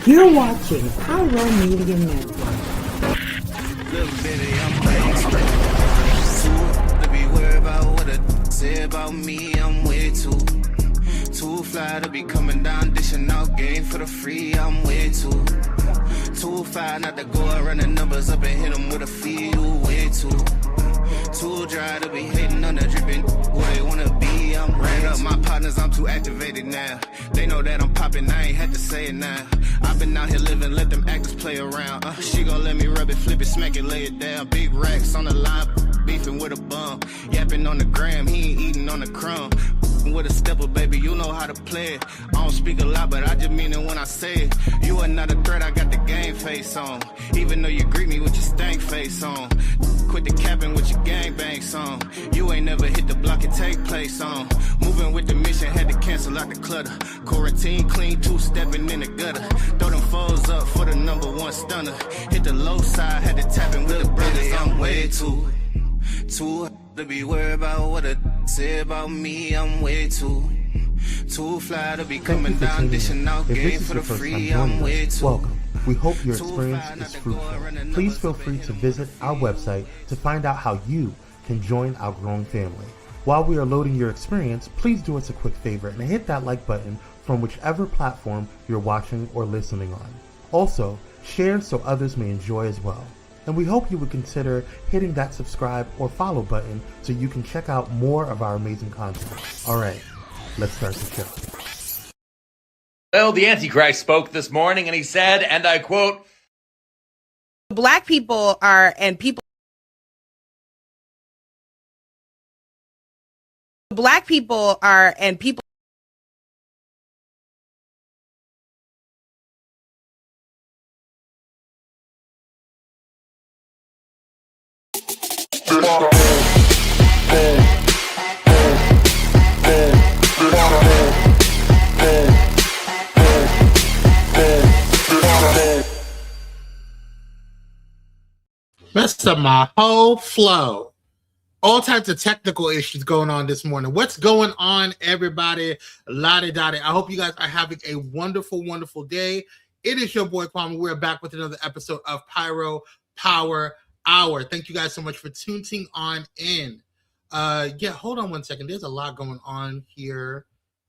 You're watching Pyro Media Network. Little bitty, I'm to be worried about what it say about me. I'm way too fly to be coming down, dishing out game for the free. I'm way too fly not to go and run the numbers up and hit them with a fee. You way too dry to be hating on the dripping who they wanna be. I'm ran up my partners, I'm too activated now. They know that I'm popping, I ain't had to say it now. I've been out here living, let them actors play around. She gon' let me rub it, flip it, smack it, lay it down. Big racks on the line, beefing with a bum. Yapping on the gram, he ain't eating on the crumb. With a stepper, baby, you know how to play it. I don't speak a lot, but I just mean it when I say it. You are not a threat, I got the game face on. Even though you greet me with your stank face on. Quit the capping with your gangbang song. You ain't never hit the block and take place on. Moving with the mission, had to cancel out the clutter. Quarantine clean, two-stepping in the gutter. Throw them foes up for the #1 stunner. Hit the low side, had to tap in with the brothers. I'm way too to be worried about what it say about me. I'm way too fly to be coming down, dishing out game for the free. I'm way too. Welcome. We hope your experience is fruitful. Please feel free to visit our website to find out how you can join our growing family. While we are loading your experience, please do us a quick favor and hit that like button from whichever platform you're watching or listening on. Also, share so others may enjoy as well. And we hope you would consider hitting that subscribe or follow button so you can check out more of our amazing content. All right, let's start the show. Well, the Antichrist spoke this morning and he said, and I quote, Black people are, and people messed up my whole flow. All types of technical issues going on this morning. What's going on, everybody? La-di-da-di. I hope you guys are having a wonderful, wonderful day. It is your boy Kwame. We're back with another episode of Pyro Power Hour. Thank you guys so much for tuning on in. Hold on one second. There's a lot going on here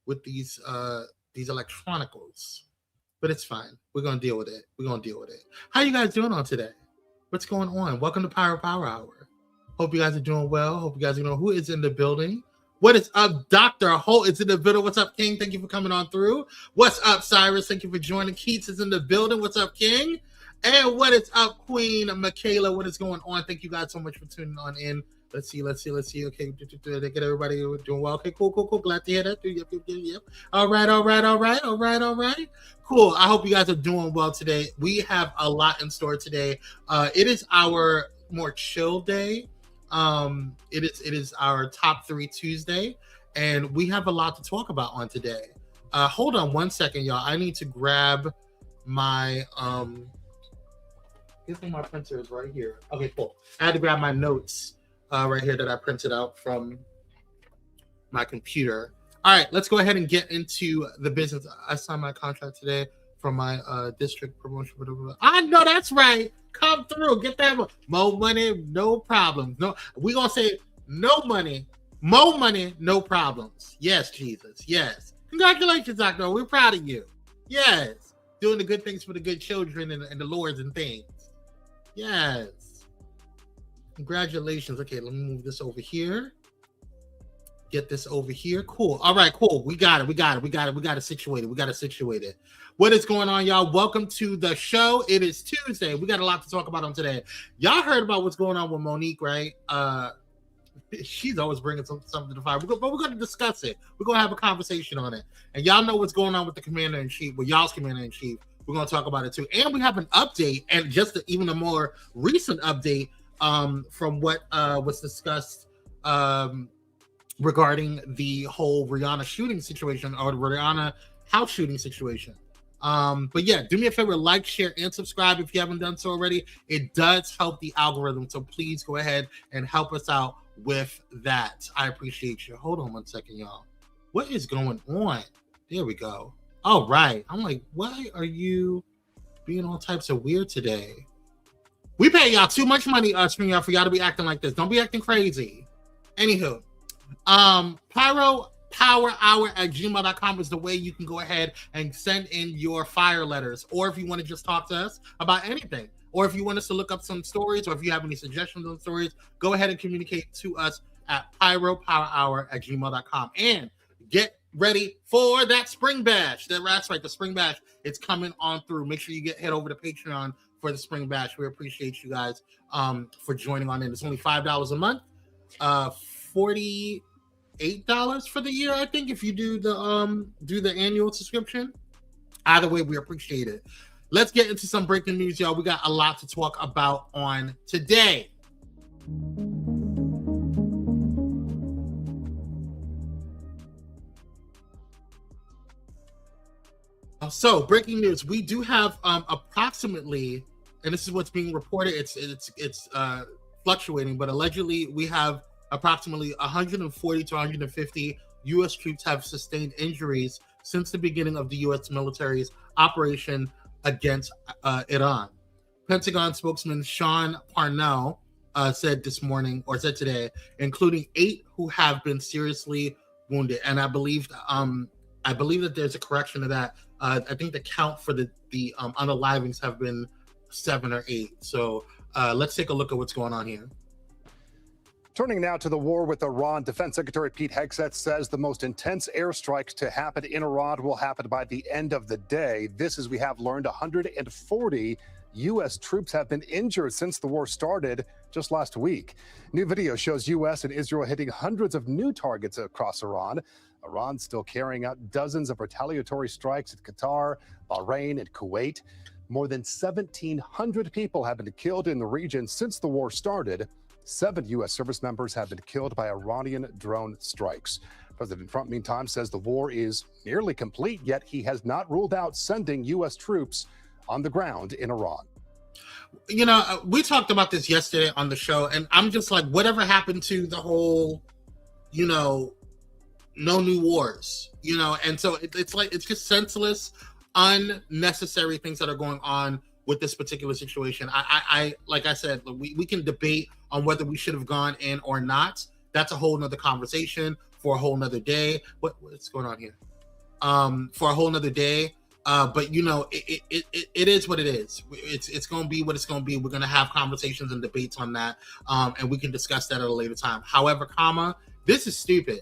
with these electronicals, but it's fine. We're gonna deal with it. How you guys doing on today? What's going on? Welcome to Pyro Power Hour. Hope you guys are doing well. Hope you guys know who is in the building. What is up? Dr. Holt is in the building. What's up, King? Thank you for coming on through. What's up, Cyrus? Thank you for joining. Keats is in the building. What's up, King? And what is up, Queen Michaela? What is going on? Thank you guys so much for tuning on in. Let's see. Okay, get everybody doing well. Okay, cool. Glad to hear that. Yep. All right. Cool. I hope you guys are doing well today. We have a lot in store today. It is our more chill day. It is our top 3 Tuesday, and we have a lot to talk about on today. Hold on one second, y'all. I need to grab my I think my printer is right here. Okay, cool. I had to grab my notes right here that I printed out from my computer. All right, let's go ahead and get into the business. I signed my contract today for my district promotion. I know that's right. Come through, get that more money, no problems. No, we gonna say no money, more money, no problems. Yes, Jesus. Yes. Congratulations, Doctor. We're proud of you. Yes, doing the good things for the good children and the lords and things. Yes. Congratulations. Okay, let me move this over here. Get this over here. Cool. All right, cool. We got it situated. What is going on, y'all? Welcome to the show. It is Tuesday. We got a lot to talk about on today. Y'all heard about what's going on with Monique, right? She's always bringing something to the fire. But we're going to discuss it. We're going to have a conversation on it. And y'all know what's going on with the commander-in-chief, with y'all's commander-in-chief. We're going to talk about it too. And we have an update, and just even a more recent update from what was discussed regarding the whole Rihanna shooting situation, or the Rihanna house shooting situation. But yeah, do me a favor, like, share, and subscribe if you haven't done so already. It does help the algorithm, so please go ahead and help us out with that. I appreciate you. Hold on one second, y'all. What is going on? There we go. All right. I'm like, why are you being all types of weird today? We pay y'all too much money, StreamYard, for y'all to be acting like this. Don't be acting crazy. Anywho, Pyro Power Hour at gmail.com is the way you can go ahead and send in your fire letters, or if you want to just talk to us about anything, or if you want us to look up some stories, or if you have any suggestions on stories, go ahead and communicate to us at pyropowerhour at gmail.com. And get ready for that spring bash. That's right, the spring bash. It's coming on through. Make sure you head over to Patreon for the spring bash. We appreciate you guys for joining on in. It's only $5 a month, $48 for the year, I think, if you do the annual subscription. Either way, we appreciate it. Let's get into some breaking news, y'all. We got a lot to talk about on today. So, breaking news. We do have approximately, and this is what's being reported. It's fluctuating, but allegedly we have approximately 140 to 150 U.S. troops have sustained injuries since the beginning of the U.S. military's operation against Iran. Pentagon spokesman Sean Parnell said today, including 8 who have been seriously wounded. And I believe that there's a correction to that. I think the count for the unalivings have been 7 or 8. So let's take a look at what's going on here. Turning now to the war with Iran, Defense Secretary Pete Hegseth says the most intense airstrikes to happen in Iran will happen by the end of the day. This, as we have learned, 140 U.S. troops have been injured since the war started just last week. New video shows U.S. and Israel hitting hundreds of new targets across Iran. Iran's still carrying out dozens of retaliatory strikes at Qatar, Bahrain, and Kuwait. More than 1,700 people have been killed in the region since the war started. 7 U.S. service members have been killed by Iranian drone strikes. President Trump, meantime, says the war is nearly complete, yet he has not ruled out sending U.S. troops on the ground in Iran. You know, we talked about this yesterday on the show, and I'm just like, whatever happened to the whole, no new wars, and so it's like, it's just senseless, unnecessary things that are going on with this particular situation. I like I said, we can debate on whether we should have gone in or not. That's a whole nother conversation for a whole nother day. What's going on here? For a whole nother day. But it is what it is. It's going to be what it's going to be. We're going to have conversations and debates on that, and we can discuss that at a later time. However, this is stupid.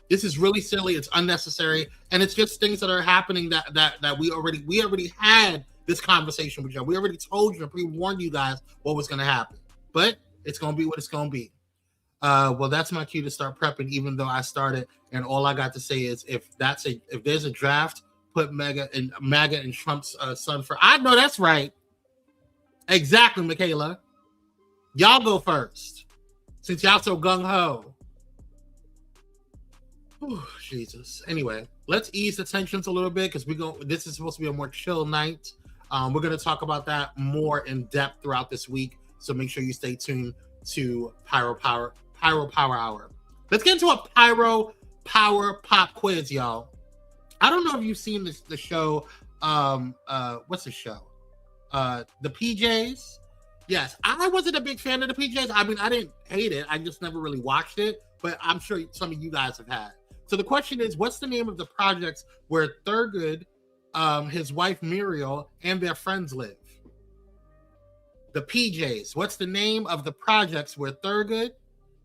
This is really silly. It's unnecessary, and it's just things that are happening that we already had this conversation with you. We already told you and pre-warned you guys what was going to happen, but it's going to be what it's going to be. Well, that's my cue to start prepping, even though I started, and all I got to say is if there's a draft, put MAGA and Trump's son for. I know that's right. Exactly, Michaela. Y'all go first, since y'all so gung-ho. Whew, Jesus. Anyway, let's ease the tensions a little bit, because this is supposed to be a more chill night. We're going to talk about that more in depth throughout this week, so make sure you stay tuned to Pyro Power Hour. Let's get into a Pyro Power Pop quiz, y'all. I don't know if you've seen the show. What's the show? The PJs. Yes, I wasn't a big fan of the PJs. I mean, I didn't hate it. I just never really watched it, but I'm sure some of you guys have had. So the question is, what's the name of the projects where Thurgood, his wife Muriel, and their friends live? The PJs. What's the name of the projects where Thurgood,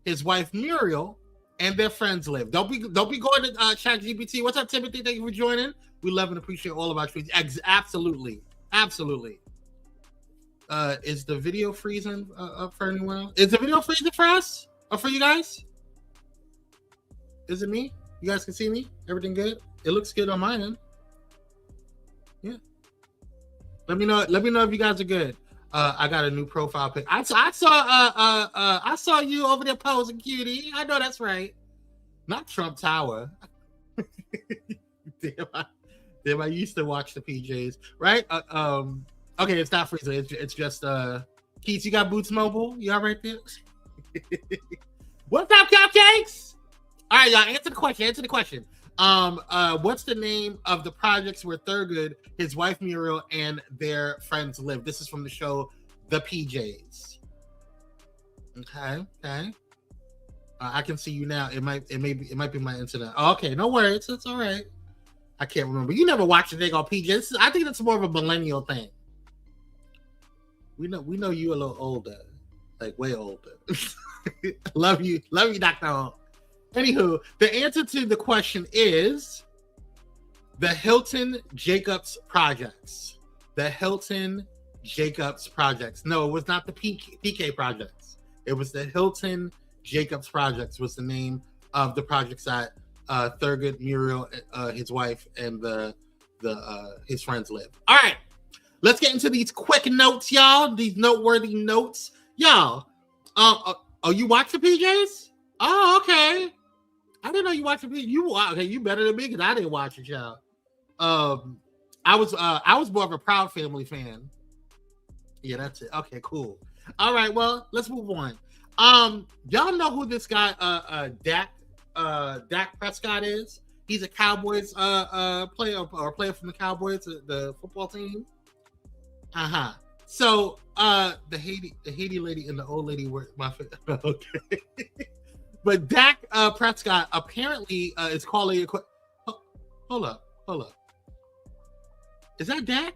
his wife Muriel, and their friends live? Don't be going to ChatGPT. What's up, Timothy? Thank you for joining. We love and appreciate all of our tweets. Absolutely. Is the video freezing up for anyone else? Is the video freezing for us or for you guys? Is it me? You guys can see me? Everything good? It looks good on my end. Yeah. Let me know if you guys are good. I got a new profile pic. I saw you over there posing, cutie. I know that's right. Not Trump Tower. Damn, I used to watch the PJs, right? Okay, it's not freezing. It's just Keith, you got Boots Mobile? You all right there? What's up, cupcakes? All right, y'all, answer the question. What's the name of the projects where Thurgood, his wife Muriel, and their friends live? This is from the show The PJs. Okay. I can see you now. It might be my internet. Oh, okay, no worries. It's all right. I can't remember. You never watched a thing on PJs. I think that's more of a millennial thing. We know you a little older, like way older. love you, Dr. Hall. Anywho, the answer to the question is the Hilton Jacobs projects. The Hilton Jacobs projects. No, it was not the PK projects. It was the Hilton Jacobs projects was the name of the projects that Thurgood, Muriel, his wife, and his friends live. All right, let's get into these quick notes, y'all. These noteworthy notes, y'all. Oh, you watch the PJs? Oh, okay. I didn't know you watched the PJs. Okay, you better than me because I didn't watch it, y'all. I was more of a Proud Family fan. Yeah, that's it. Okay, cool. All right, well, let's move on. Y'all know who this guy, Dak Prescott is? He's a Cowboys player from the Cowboys, the football team. So the Haiti lady and the old lady were my favorite. Okay. But Dak Prescott apparently is calling it. Hold up. Is that Dak?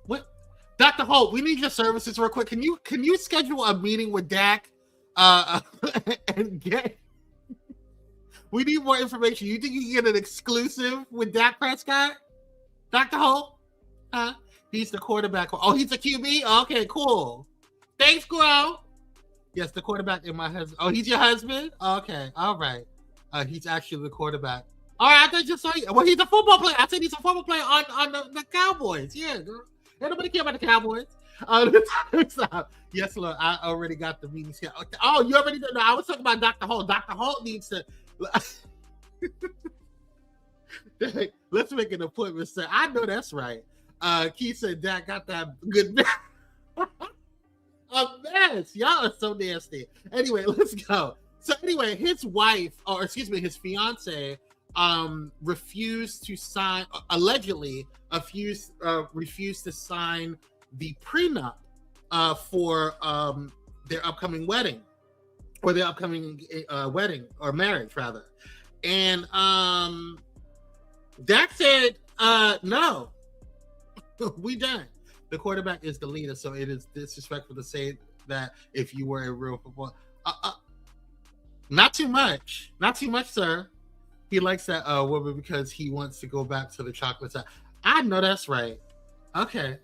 What? Dr. Holt, we need your services real quick. Can you schedule a meeting with Dak and get? We need more information. You think you can get an exclusive with Dak Prescott? Dr. Holt? He's the quarterback. Oh, he's a QB? Okay, cool. Thanks, girl. Yes, the quarterback in my husband. Oh, he's your husband? Okay, all right. He's actually the quarterback. All right, I thought you saw you. Well, he's a football player. I said he's a football player on the Cowboys. Yeah, girl. Nobody care about the Cowboys. Yes, look, I already got the meetings here. Oh, you already know. I was talking about Dr. Holt. Dr. Holt needs to. Let's make an appointment, sir. I know that's right. Keith said Dak got that good a mess. Y'all are so nasty. Anyway, let's go. So anyway, his wife, or excuse me, his fiance, refused to sign, allegedly refused to sign the prenup for their upcoming wedding, or their upcoming wedding or marriage rather. And Dak said, no, we done. The quarterback is the leader, so it is disrespectful to say that if you were a real football. Not too much, sir. He likes that woman because he wants to go back to the chocolate side. I know that's right. Okay.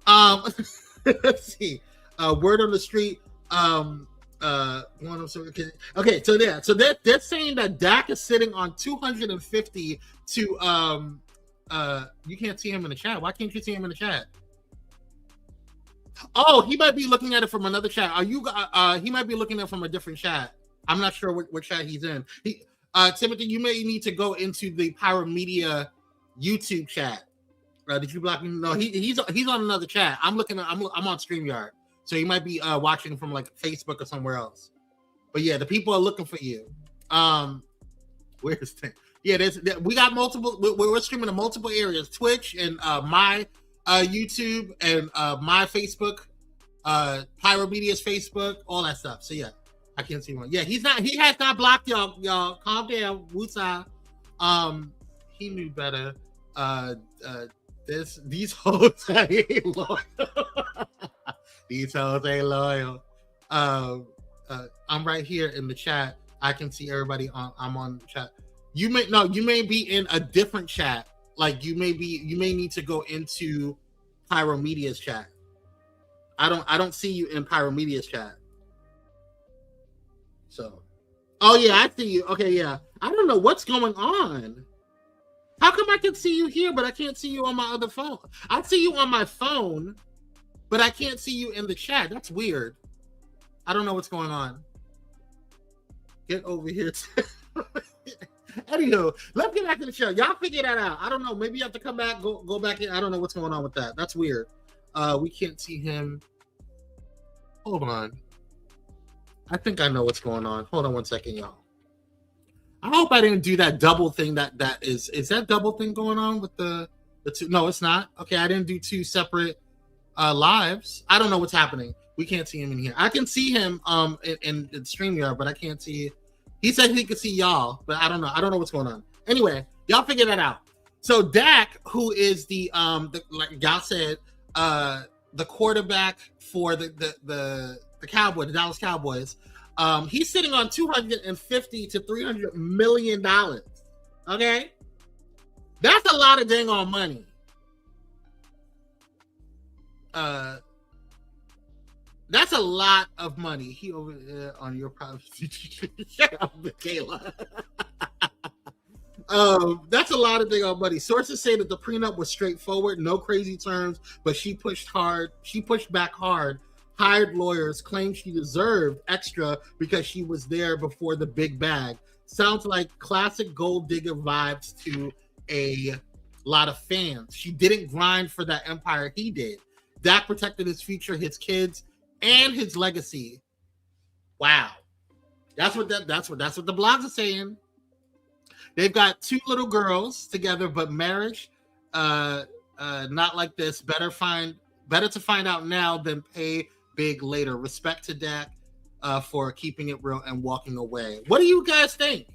Let's see. Word on the street. Okay, so they're saying that Dak is sitting on 250 to you can't see him in the chat. Why can't you see him in the chat? Oh, he might be looking at it from another chat. He might be looking at it from a different chat. I'm not sure what chat he's in. Timothy, you may need to go into the Pyro Media YouTube chat. Did you block me? No, he's on another chat. I'm on StreamYard, so he might be watching from like Facebook or somewhere else. But yeah, the people are looking for you. Where's that? Yeah, we got multiple. We're streaming in multiple areas: Twitch and my YouTube and my Facebook, Pyro Media's Facebook, all that stuff. So yeah. I can't see one. Yeah, he has not blocked y'all. Y'all calm down. Wusa. He knew better. These hoes ain't loyal. These hoes ain't loyal. I'm right here in the chat. I can see everybody I'm on the chat. You may be in a different chat. Like you may need to go into Pyro Media's chat. I don't see you in Pyro Media's chat. So, oh yeah, I see you. Okay, yeah. I don't know what's going on. How come I can see you here, but I can't see you on my other phone? I see you on my phone, but I can't see you in the chat. That's weird. I don't know what's going on. Get over here. Anywho, let's get back to the show. Y'all figure that out. I don't know. Maybe you have to come back, go back in. I don't know what's going on with that. That's weird. We can't see him. Hold on. I think I know what's going on. Hold on one second, y'all. I hope I didn't do that double thing. That is that double thing going on with the two? No, it's not. Okay, I didn't do two separate lives. I don't know what's happening. We can't see him in here. I can see him in StreamYard, but I can't see. He said he could see y'all, but I don't know. I don't know what's going on. Anyway, y'all figure that out. So Dak, who is the like y'all said, the quarterback for the Cowboys, the Dallas Cowboys. He's sitting on $250 to $300 million. Okay, that's a lot of dang on money. That's a lot of money. He over there on your privacy. Shut up, Michaela. That's a lot of dang on money. Sources say that the prenup was straightforward, no crazy terms, but she pushed back hard. Hired lawyers, claimed she deserved extra because she was there before the big bag. Sounds like classic gold digger vibes to a lot of fans. She didn't grind for that empire he did. Dak protected his future, his kids, and his legacy. Wow, that's what the blogs are saying. They've got 2 little girls together, but marriage, not like this. Better to find out now than pay big later. Respect to Dak for keeping it real and walking away. What do you guys think?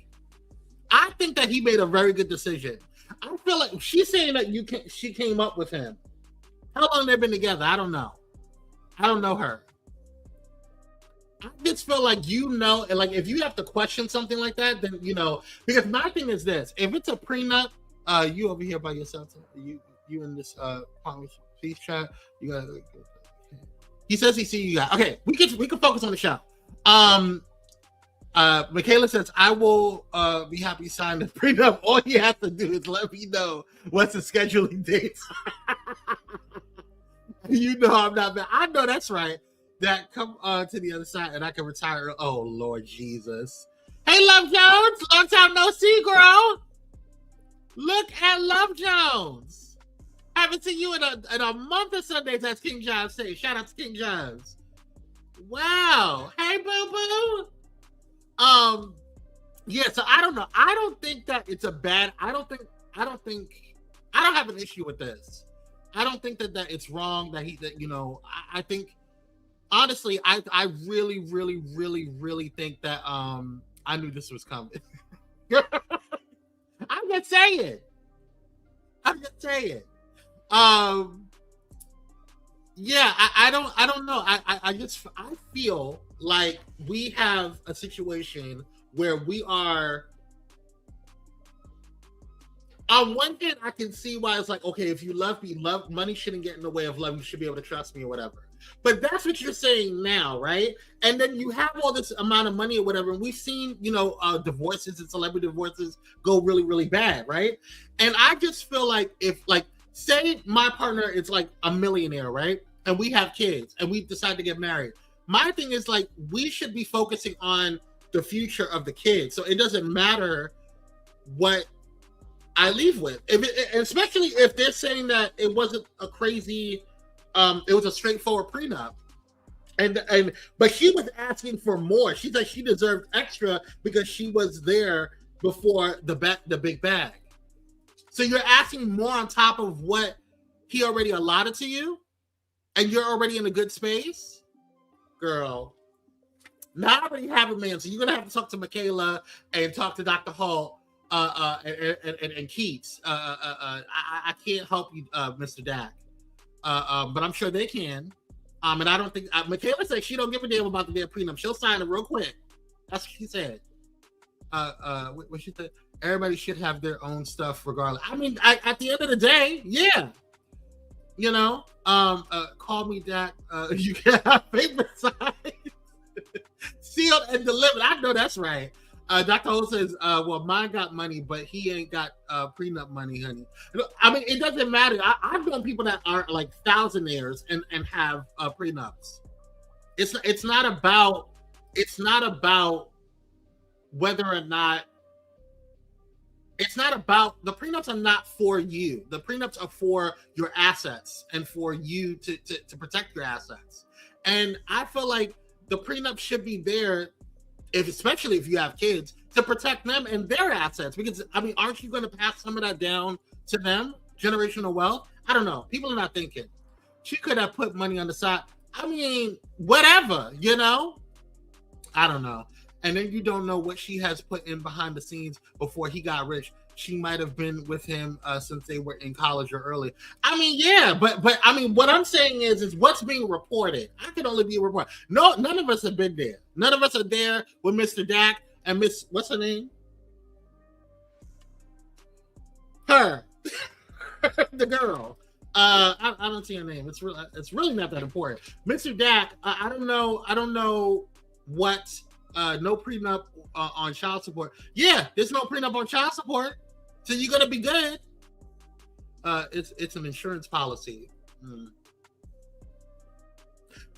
I think that he made a very good decision. I feel like she's saying that she came up with him. How long they've been together? I don't know. I don't know her. I just feel like, like if you have to question something like that, then because my thing is this: if it's a prenup, you over here by yourself, you in this please chat, you gotta. He says he see you guys. Okay, we can focus on the show. Michaela says, I will be happy to sign the prenup. All you have to do is let me know what's the scheduling date. I'm not bad. I know that's right. That come to the other side and I can retire. Oh, Lord Jesus. Hey, Love Jones. Long time no see, girl. Look at Love Jones. Haven't seen you in a month of Sundays, as King John says. Shout out to King John's. Wow. Hey, boo-boo. Yeah, so I don't know. I don't think that it's a bad, I don't have an issue with this. I don't think that it's wrong I think, honestly, I really, really, really, really think that, I knew this was coming. I'm just saying. Yeah, I don't know. I feel like we have a situation where we are. On one hand, I can see why it's like, okay, if you love me, money shouldn't get in the way of love. You should be able to trust me or whatever. But that's what you're saying now, right? And then you have all this amount of money or whatever. And we've seen, divorces and celebrity divorces go really, really bad, right? And I just feel like if, say my partner is like a millionaire, right? And we have kids and we decide to get married. My thing is we should be focusing on the future of the kids. So it doesn't matter what I leave with, especially if they're saying that it wasn't a crazy, it was a straightforward prenup, but she was asking for more. She said she deserved extra because she was there before the big bag. So you're asking more on top of what he already allotted to you, and you're already in a good space, girl. Now I already have a man, so you're gonna have to talk to Michaela and talk to Dr. Hall. And Keats. I can't help you, Mr. Dak. But I'm sure they can. And I don't think Michaela said she don't give a damn about the damn prenup. She'll sign it real quick. That's what she said. What she said? Everybody should have their own stuff, regardless. I mean, at the end of the day, yeah. Call me Dak. You can have favorite size. Sealed and delivered. I know that's right. Dr. Ho says, well, mine got money, but he ain't got prenup money, honey. I mean, it doesn't matter. I've known people that are like thousandaires and have prenups. It's not about whether or not, it's not about, the prenups are not for you. The prenups are for your assets and for you to protect your assets. And I feel like the prenup should be there, especially if you have kids, to protect them and their assets. Because, I mean, aren't you going to pass some of that down to them? Generational wealth? I don't know. People are not thinking. She could have put money on the side. I mean, whatever, you know? I don't know. And then you don't know what she has put in behind the scenes before he got rich. She might have been with him since they were in college or early. I mean, yeah, but I mean, what I'm saying is what's being reported. I can only be reported. No, none of us have been there. None of us are there with Mr. Dak and Miss, what's her name? Her, the girl. I don't see her name. It's really not that important. Mr. Dak. I don't know what. No prenup on child support. Yeah, there's no prenup on child support, so you're gonna be good. It's an insurance policy,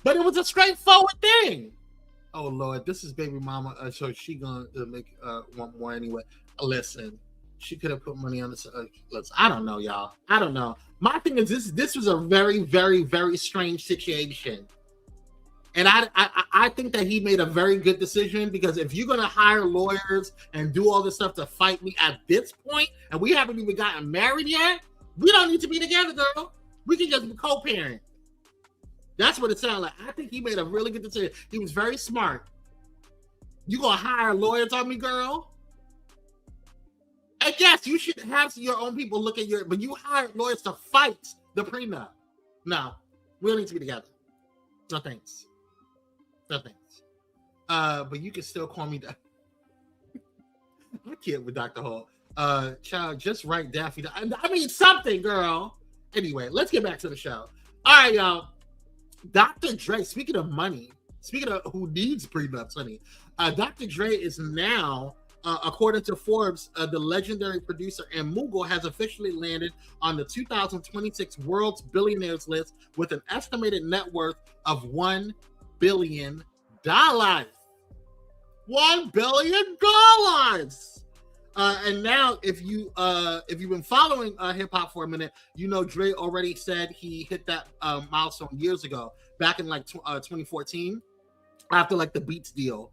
but it was a straightforward thing. Oh Lord, this is baby mama. So she gonna make want more anyway. Listen, she could have put money on this. Listen, I don't know, y'all. I don't know. My thing is this was a very, very, very strange situation. And I think that he made a very good decision, because if you're going to hire lawyers and do all this stuff to fight me at this point, and we haven't even gotten married yet, we don't need to be together, girl. We can just be co-parent. That's what it sounded like. I think he made a really good decision. He was very smart. You going to hire lawyers on me, girl? And yes, you should have your own people look at but you hired lawyers to fight the prenup. No, we don't need to be together. No thanks. Nothing. But you can still call me that. I can't with Dr. Hall. Child, just write Daffy. I mean, something, girl. Anyway, let's get back to the show. All right, y'all. Dr. Dre, speaking of money, speaking of who needs prenups, honey, Dr. Dre is now, according to Forbes, the legendary producer and mogul has officially landed on the 2026 World's Billionaires list with an estimated net worth of $1 billion. $1 billion. And now, if you've been following hip hop for a minute, you know Dre already said he hit that milestone years ago, back in like 2014, after like the Beats deal.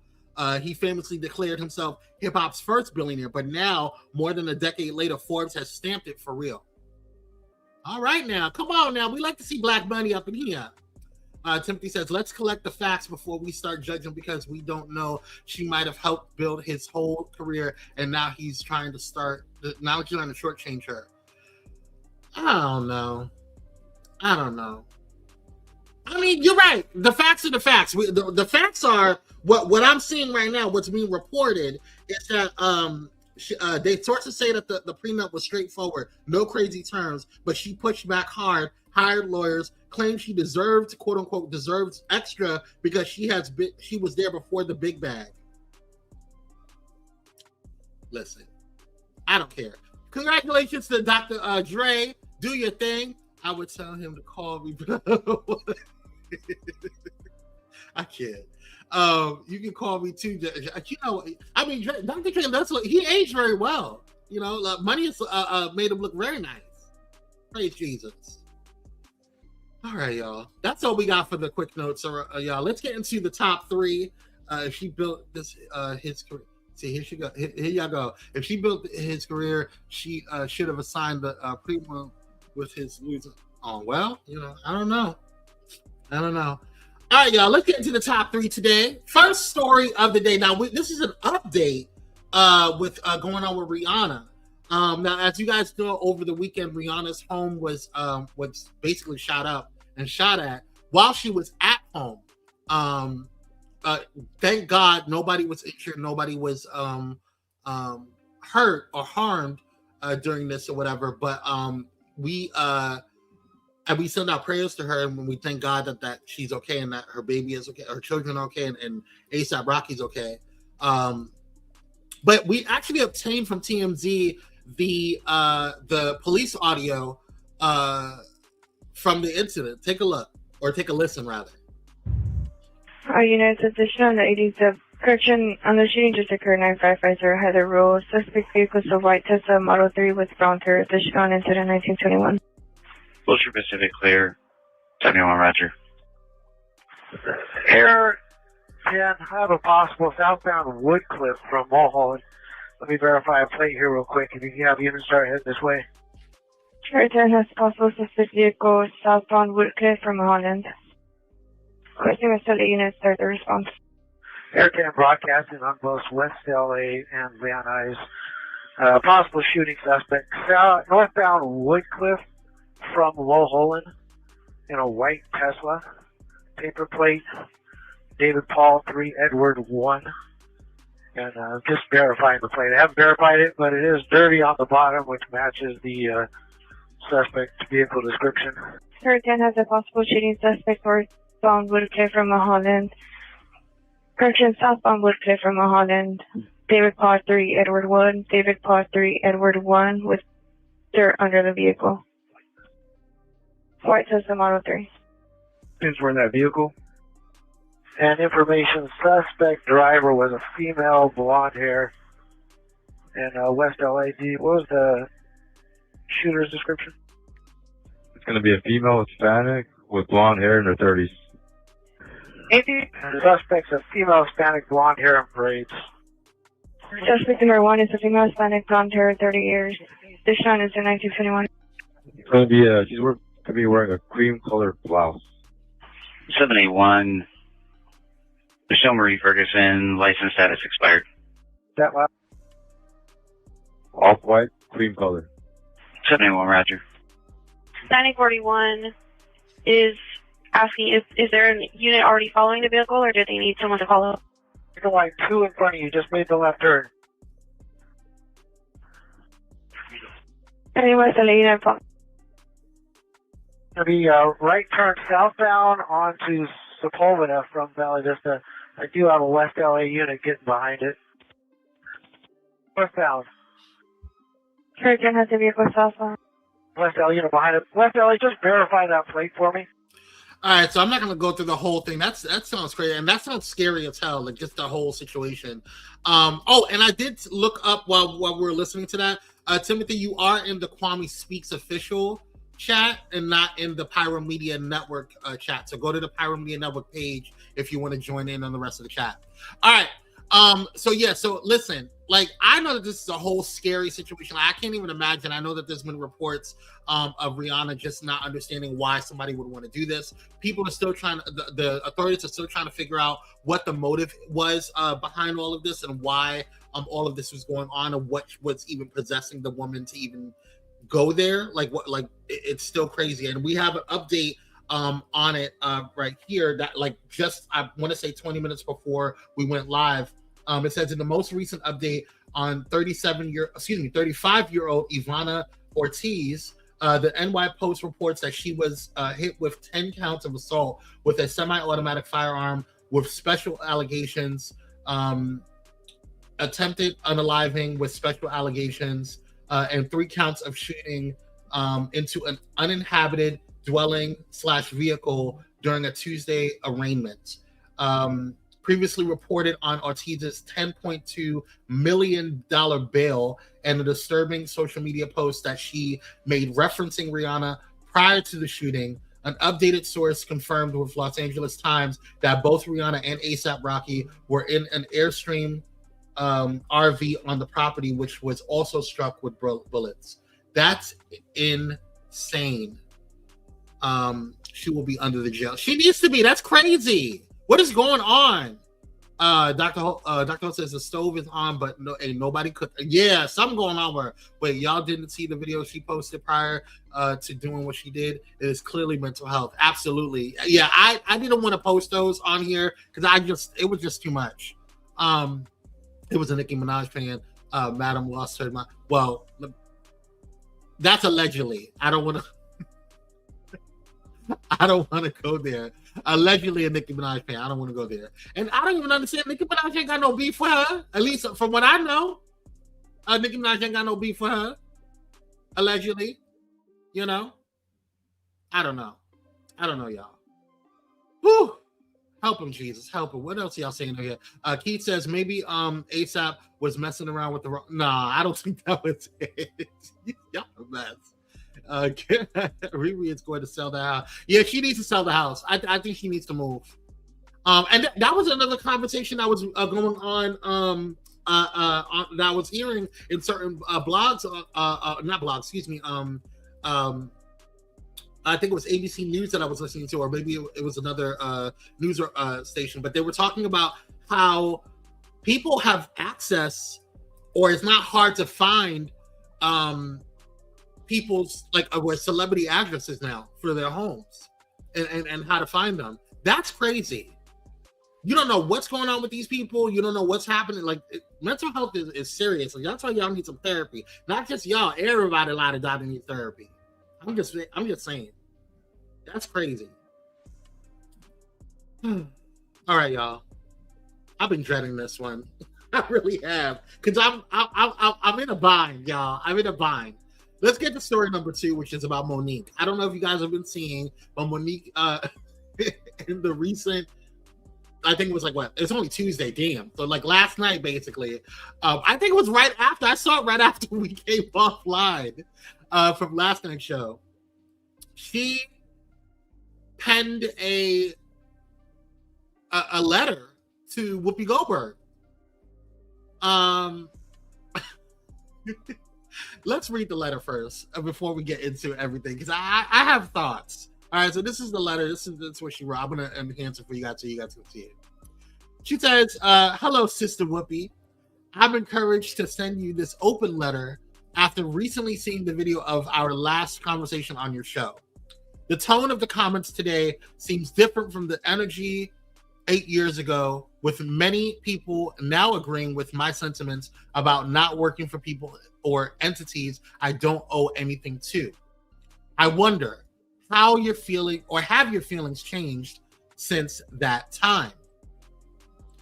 He famously declared himself hip hop's first billionaire, but now, more than a decade later, Forbes has stamped it for real. All right, now, come on now, we like to see black money up in here. Timothy says, let's collect the facts before we start judging, because we don't know. She might have helped build his whole career, and now he's trying to shortchange her. I don't know. I mean, you're right. The facts are the facts. The facts are what I'm seeing right now. What's being reported is that sources say that the prenup was straightforward, no crazy terms, but she pushed back hard, hired lawyers, claimed she deserved, quote unquote, deserves extra because she was there before the big bag. Listen, I don't care. Congratulations to Dr. Dre. Do your thing. I would tell him to call me. I can't. You can call me too. You know, I mean, Dr. Dre, he aged very well. You know, money has made him look very nice. Praise Jesus. All right, y'all. That's all we got for the quick notes. So, y'all, let's get into the top three. If she built his career. See, here y'all go. If she built his career, she should have assigned the prenup with his loser. Oh, well, you know, I don't know. All right, y'all, let's get into the top three today. First story of the day. Now, this is an update with going on with Rihanna. Now, as you guys know, over the weekend, Rihanna's home was basically shot up and shot at while she was at home. Thank God nobody was injured, nobody was hurt or harmed during this or whatever. But we send our prayers to her, and we thank God that she's okay and that her baby is okay, her children are okay, and ASAP Rocky's okay. But we actually obtained from TMZ the police audio from the incident. Take a look, or take a listen rather. United States on the 80s of correction on the shooting just occurred 9550 Heather Road. Suspect vehicles of white Tesla Model 3 with brown Position on incident 1921. Wilshire Pacific clear. 71 Roger. Air 10, I have a possible southbound Woodcliff from Mulholland. Let me verify a plate here real quick. If you can have units start heading this way. Charter 10 has possible suspect vehicle southbound Woodcliff from Holland. Requesting a set of units start the response. Air 10 broadcasting on both West LA and Van Nuys. Possible shooting suspect northbound Woodcliff from Mulholland in a white Tesla. Paper plate David Paul 3 Edward 1. And just verifying the plate. I haven't verified it, but it is dirty on the bottom, which matches the suspect vehicle description. Charter 10 has a possible shooting suspect northbound Woodcliff from Mulholland. Correction, southbound Woodcliff from Mulholland. David Paul 3 Edward 1. David Paul 3 Edward 1 with dirt under the vehicle. White Tesla Model 3. Since we're in that vehicle. And information, suspect driver was a female, blonde hair, and West LAD. What was the shooter's description? It's going to be a female Hispanic with blonde hair in her 30s. The suspect's a female Hispanic, blonde hair, and braids. Suspect number 1 is a female Hispanic, blonde hair, 30 years. This shine is in 1921. It's going to be she's going to be wearing a cream-colored blouse. 781. Michelle Marie Ferguson, license status expired. That loud? Off-white, cream color. 781, Roger. 9041 is asking, is there a unit already following the vehicle, or do they need someone to follow? You're like 2 in front of you, just made the left turn. Anyone Selena from It'll be right turn southbound onto Sepulveda from Valley Vista. I do have a West LA unit getting behind it. Westbound. Charter 10 has a vehicle southbound. West LA unit behind it. West LA, just verify that plate for me. All right, so I'm not going to go through the whole thing. That sounds crazy, and that sounds scary as hell, like just the whole situation. Oh, and I did look up while we were listening to that. Timothy, you are in the Kwame Speaks official chat and not in the Pyro Media Network chat. So go to the Pyro Media Network page if you want to join in on the rest of the chat. All right. So listen, like, I know that this is a whole scary situation. I can't even imagine. I know that there's been reports of Rihanna just not understanding why somebody would want to do this. People are still trying to, the authorities are still trying to figure out what the motive was behind all of this and why all of this was going on and what was even possessing the woman to even go there. It's still crazy. And we have an update on it right here that, like, just, I want to say 20 minutes before we went live. It says in the most recent update on 35-year-old Ivana Ortiz, the NY Post reports that she was hit with 10 counts of assault with a semi-automatic firearm with special allegations, attempted unaliving with special allegations, and 3 counts of shooting into an uninhabited dwelling/vehicle during a Tuesday arraignment. Previously reported on Ortiz's $10.2 million bail and a disturbing social media post that she made referencing Rihanna prior to the shooting. An updated source confirmed with Los Angeles Times that both Rihanna and A$AP Rocky were in an Airstream RV on the property, which was also struck with bullets. That's insane. She will be under the jail. She needs to be. That's crazy. What is going on? Dr. Ho says the stove is on, but ain't nobody cooked. Yeah, something going on with her. Wait, y'all didn't see the video she posted prior to doing what she did? It is clearly mental health. Absolutely. Yeah, I didn't want to post those on here because it was just too much. It was a Nicki Minaj fan. Madam lost her mind. Well, that's allegedly. I don't want to go there. Allegedly a Nicki Minaj fan. I don't want to go there. And I don't even understand. Nicki Minaj ain't got no beef with her. At least from what I know. Nicki Minaj ain't got no beef with her. Allegedly. You know? I don't know, y'all. Whew. Help him, Jesus. Help him. What else y'all saying here? Keith says maybe A$AP was messing around with the... Nah, I don't think that was it. Y'all a mess. Riri is going to sell the house. Yeah, she needs to sell the house. I think she needs to move. And that was another conversation that was going on that I was hearing in certain blogs, not blogs, excuse me. I think it was ABC News that I was listening to, or maybe it was another news station, but they were talking about how people have access, or it's not hard to find people's where celebrity addresses now for their homes and how to find them. That's crazy. You don't know what's going on with these people. You don't know what's happening. Mental health is serious. That's why y'all need some therapy. Not just y'all. Everybody, a lot of doctors need therapy. I'm just saying. That's crazy. All right, y'all. I've been dreading this one. I really have, because I'm in a bind, y'all. I'm in a bind. Let's get to story number 2, which is about Monique. I don't know if you guys have been seeing, but Monique in the recent, I think it was it's only Tuesday, damn. So last night, basically, I think it was I saw it right after we came offline from last night's show. She penned a letter to Whoopi Goldberg. Let's read the letter first before we get into everything, because I have thoughts. All right, so this is the letter. This is what she wrote. I'm gonna enhance it for you guys so you guys can see it. She says, "Hello, Sister Whoopi. I'm encouraged to send you this open letter after recently seeing the video of our last conversation on your show. The tone of the comments today seems different from the energy 8 years ago, with many people now agreeing with my sentiments about not working for people or entities I don't owe anything to. I wonder how you're feeling, or have your feelings changed since that time?"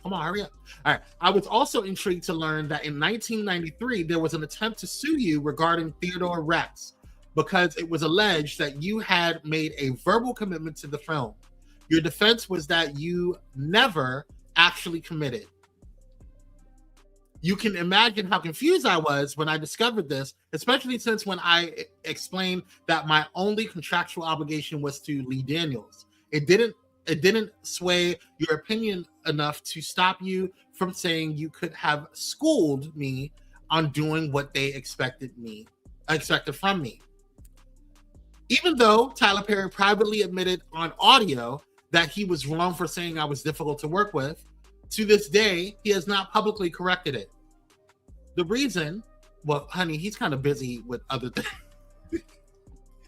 Come on, hurry up. All right. "I was also intrigued to learn that in 1993, there was an attempt to sue you regarding Theodore Rex because it was alleged that you had made a verbal commitment to the film. Your defense was that you never actually committed. You can imagine how confused I was when I discovered this, especially since when I explained that my only contractual obligation was to Lee Daniels. It didn't sway your opinion enough to stop you from saying you could have schooled me on doing what they expected from me. Even though Tyler Perry privately admitted on audio that he was wrong for saying I was difficult to work with, to this day, he has not publicly corrected it. The reason, well, honey, he's kind of busy with other things."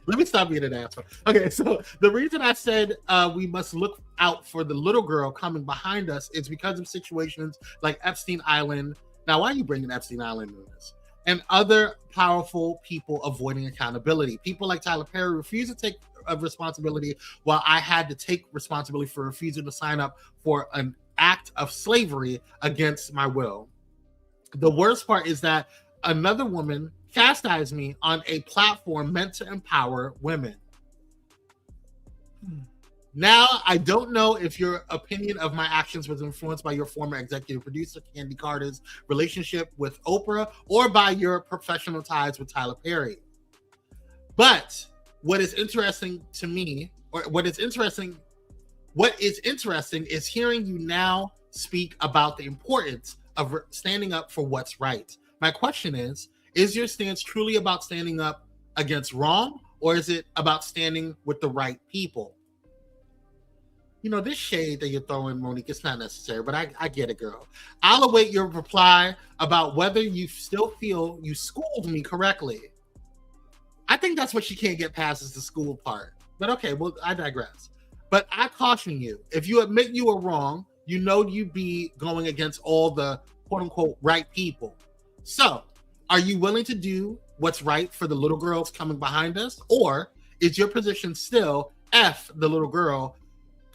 Let me stop being an asshole. Okay, so the reason I said we must look out for the little girl coming behind us is because of situations like Epstein Island. Now, why are you bringing Epstein Island into this? And other powerful people avoiding accountability. People like Tyler Perry refuse to take responsibility, while I had to take responsibility for refusing to sign up for an act of slavery against my will. The worst part is that another woman chastised me on a platform meant to empower women. Now, I don't know if your opinion of my actions was influenced by your former executive producer, Candy Carter's relationship with Oprah, or by your professional ties with Tyler Perry. But what is interesting is hearing you now speak about the importance of standing up for what's right. My question is your stance truly about standing up against wrong, or is it about standing with the right people? You know, this shade that you're throwing, Monique, it's not necessary, but I get it, girl. I'll await your reply about whether you still feel you schooled me correctly. I think that's what she can't get past, is the school part. But okay, well, I digress. But I caution you, if you admit you were wrong, you know you'd be going against all the quote-unquote right people. So, are you willing to do what's right for the little girls coming behind us? Or is your position still F the little girl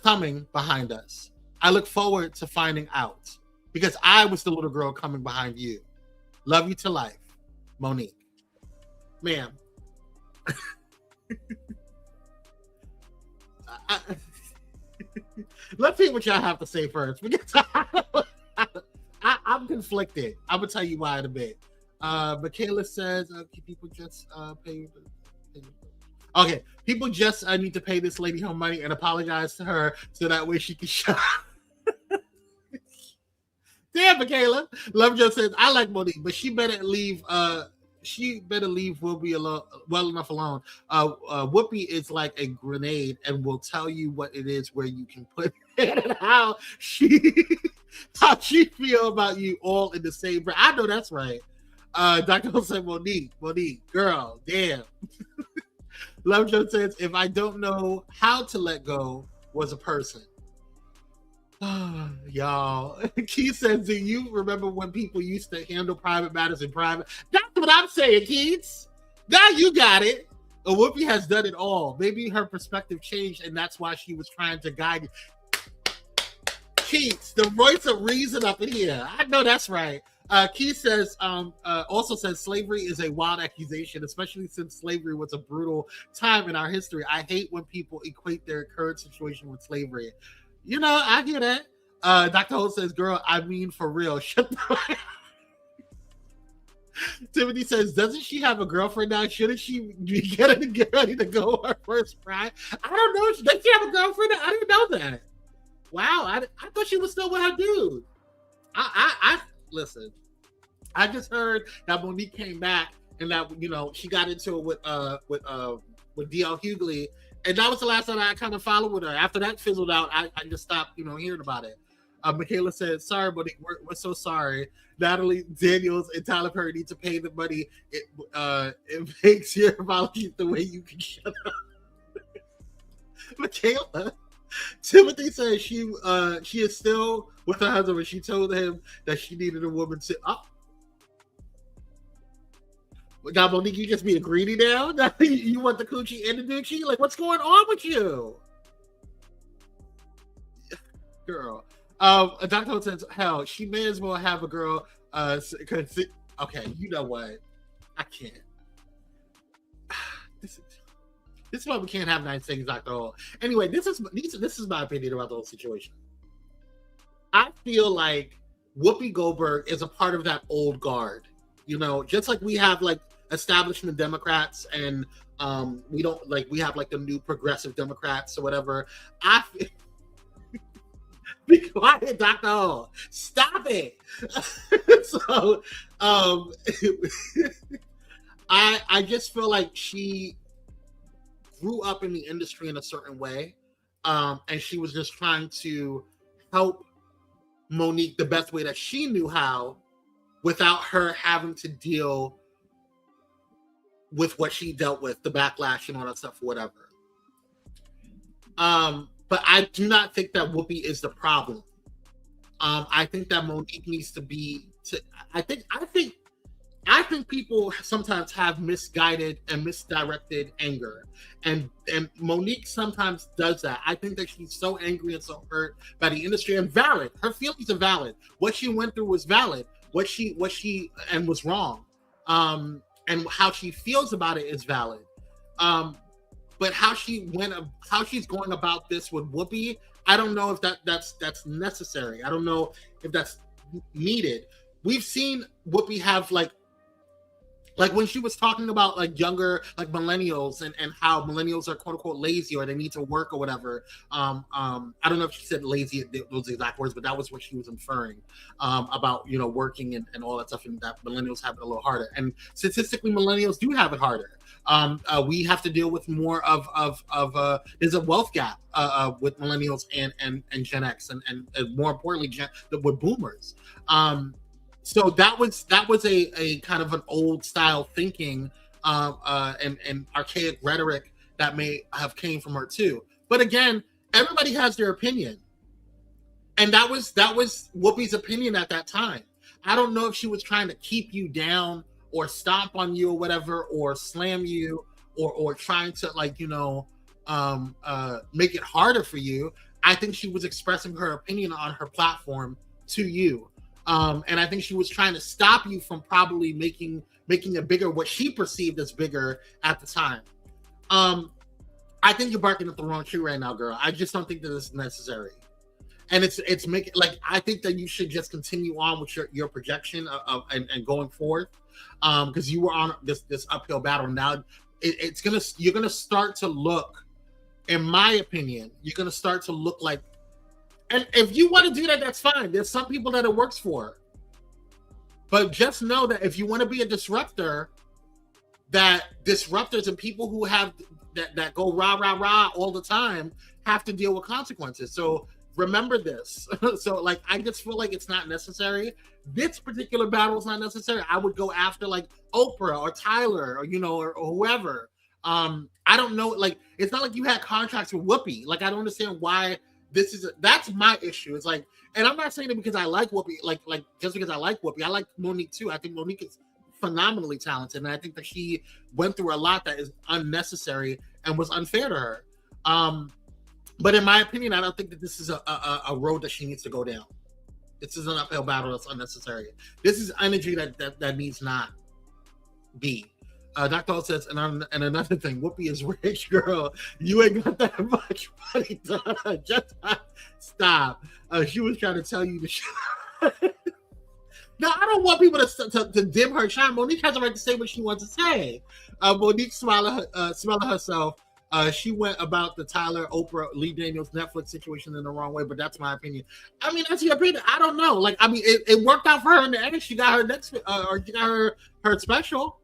coming behind us? I look forward to finding out, because I was the little girl coming behind you. Love you to life, Monique. Ma'am. Let's see what y'all have to say first. I'm conflicted. I'm gonna tell you why in a bit. Michaela says, people just pay. Okay, people just need to pay this lady her money and apologize to her so that way she can shut Damn, Michaela. Love Joe says, I like Monique, but she better leave Whoopi alone, well enough alone. Whoopi is like a grenade and will tell you what it is, where you can put it, and how she feel about you all in the same breath. I know that's right. Dr. Ho said, Monique, girl, damn. Love Joe says, if I don't know how to let go was a person. Y'all. Keith says, do you remember when people used to handle private matters in private? That's what I'm saying, Keith. Now you got it. Whoopi has done it all. Maybe her perspective changed, and that's why she was trying to guide you. Keith, the voice of reason up in here. I know that's right. Keith says, also says, slavery is a wild accusation, especially since slavery was a brutal time in our history. I hate when people equate their current situation with slavery. You know, I hear that. Dr. Holt says, girl, I mean for real. Shut the Timothy says, doesn't she have a girlfriend now? Shouldn't she get ready to go her first pride? I don't know. Does she have a girlfriend? I didn't know that. Wow, I thought she was still with her dude. I listen. I just heard that Monique came back and that, you know, she got into it with D.L. Hughley. And that was the last time I kind of followed with her. After that fizzled out, I just stopped, you know, hearing about it. Michaela said, sorry, but we're so sorry. Natalie Daniels and Tyler Perry need to pay the money. It makes your apologies the way you can shut up. Michaela. Timothy says she is still with her husband when she told him that she needed a woman to Now, Monique, you just being greedy now? You want the coochie and the doochie? Like, what's going on with you? Girl. Dr. Ho says, hell, she may as well have a girl. Okay, you know what? I can't. This is why we can't have nice things, Dr. Ho. Anyway, this is my opinion about the whole situation. I feel like Whoopi Goldberg is a part of that old guard. You know, just like we have like establishment Democrats and we have like the new progressive Democrats or whatever. Be quiet, Dr. O. Stop it. So I just feel like she grew up in the industry in a certain way. And she was just trying to help Monique the best way that she knew how, without her having to deal with what she dealt with, the backlash and all that stuff, or whatever. But I do not think that Whoopi is the problem. I think that Monique needs to be. I think people sometimes have misguided and misdirected anger, and Monique sometimes does that. I think that she's so angry and so hurt by the industry, and valid. Her feelings are valid. What she went through was valid. What she was wrong, and how she feels about it is valid. But how she's going about this with Whoopi, I don't know if that's necessary. I don't know if that's needed. We've seen Whoopi have like when she was talking about like younger, like millennials and how millennials are quote unquote lazy or they need to work or whatever. I don't know if she said lazy, those exact words, but that was what she was inferring about, you know, working and all that stuff, and that millennials have it a little harder. And statistically, millennials do have it harder. We have to deal with more of there's a wealth gap with millennials and Gen X and more importantly with boomers. So that was a kind of an old style thinking and archaic rhetoric that may have came from her too. But again, everybody has their opinion, and that was Whoopi's opinion at that time. I don't know if she was trying to keep you down or stomp on you or whatever, or slam you, or trying to like, you know, make it harder for you. I think she was expressing her opinion on her platform to you. And I think she was trying to stop you from probably making it bigger, what she perceived as bigger at the time. I think you're barking at the wrong tree right now, girl. I just don't think that it's necessary. And it's making, like, I think that you should just continue on with your projection and going forth. Because you were on this uphill battle. Now you're gonna start to look, in my opinion, you're gonna start to look like And if you want to do that, that's fine. There's some people that it works for. But just know that if you want to be a disruptor, that disruptors and people who have that go rah, rah, rah all the time have to deal with consequences. So remember this. So like, I just feel like it's not necessary. This particular battle is not necessary. I would go after like Oprah or Tyler or, you know, or whoever. I don't know. Like, it's not like you had contracts with Whoopi. Like, I don't understand why that's my issue. It's like, and I'm not saying it because I like Whoopi, like just because I like Whoopi. I like Monique too. I think Monique is phenomenally talented, and I think that she went through a lot that is unnecessary and was unfair to her. But in my opinion, I don't think that this is a road that she needs to go down. This is an uphill battle that's unnecessary. This is energy that needs not be. Dr. O says, and another thing, Whoopi is rich, girl. You ain't got that much money. Just stop. She was trying to tell you to shut. No, I don't want people to dim her shine. Monique has a right to say what she wants to say. Monique smiling herself. She went about the Tyler, Oprah, Lee Daniels Netflix situation in the wrong way, but that's my opinion. I mean, that's your opinion. I don't know. Like, I mean, it worked out for her in the end. She got her next, or she got her special.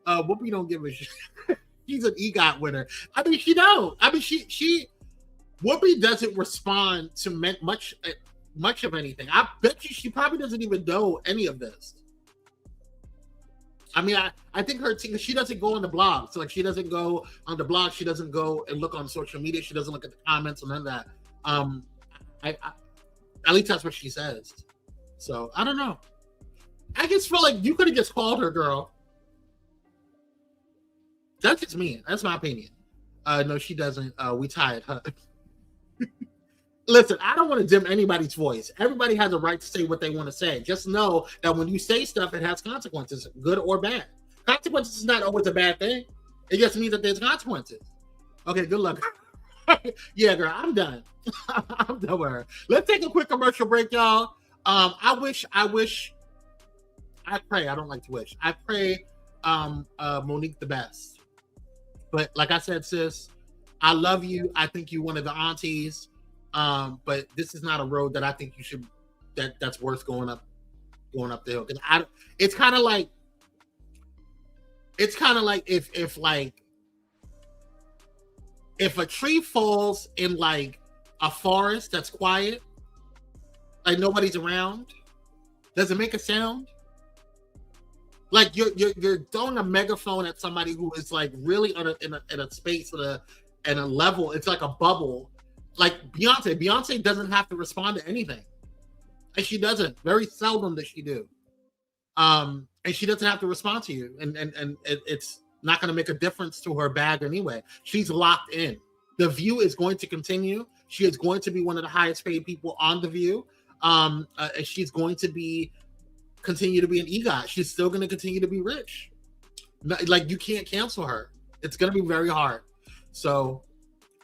Whoopi don't give a shit. She's an EGOT winner. I mean, she don't. I mean, she Whoopi doesn't respond to much of anything. I bet you she probably doesn't even know any of this. I mean, I think her team, she doesn't go on the blog. So like, she doesn't go on the blog. She doesn't go and look on social media. She doesn't look at the comments and none of that. I at least that's what she says. So I don't know. I just feel like you could have just called her, girl. That's just me. That's my opinion. No, she doesn't. We tied her. Listen, I don't want to dim anybody's voice. Everybody has a right to say what they want to say. Just know that when you say stuff, it has consequences, good or bad. Consequences is not always a bad thing. It just means that there's consequences. Okay, good luck. Yeah, girl, I'm done. I'm done with her. Let's take a quick commercial break, y'all. I pray. I don't like to wish. I pray Monique the best. But like I said, sis, I love you. I think you're one of the aunties. But this is not a road that I think you should. That's worth going up the hill. It's kind of like if a tree falls in like a forest that's quiet, like nobody's around, does it make a sound? Like you're throwing a megaphone at somebody who is like really in a space and a level. It's like a bubble. Like Beyonce doesn't have to respond to anything, and she doesn't. Very seldom does she do. And she doesn't have to respond to you, and it's not going to make a difference to her bag anyway. She's locked in. The View is going to continue. She is going to be one of the highest paid people on The View. She's going to continue to be an EGOT. She's still going to continue to be rich. Like, you can't cancel her. It's going to be very hard. So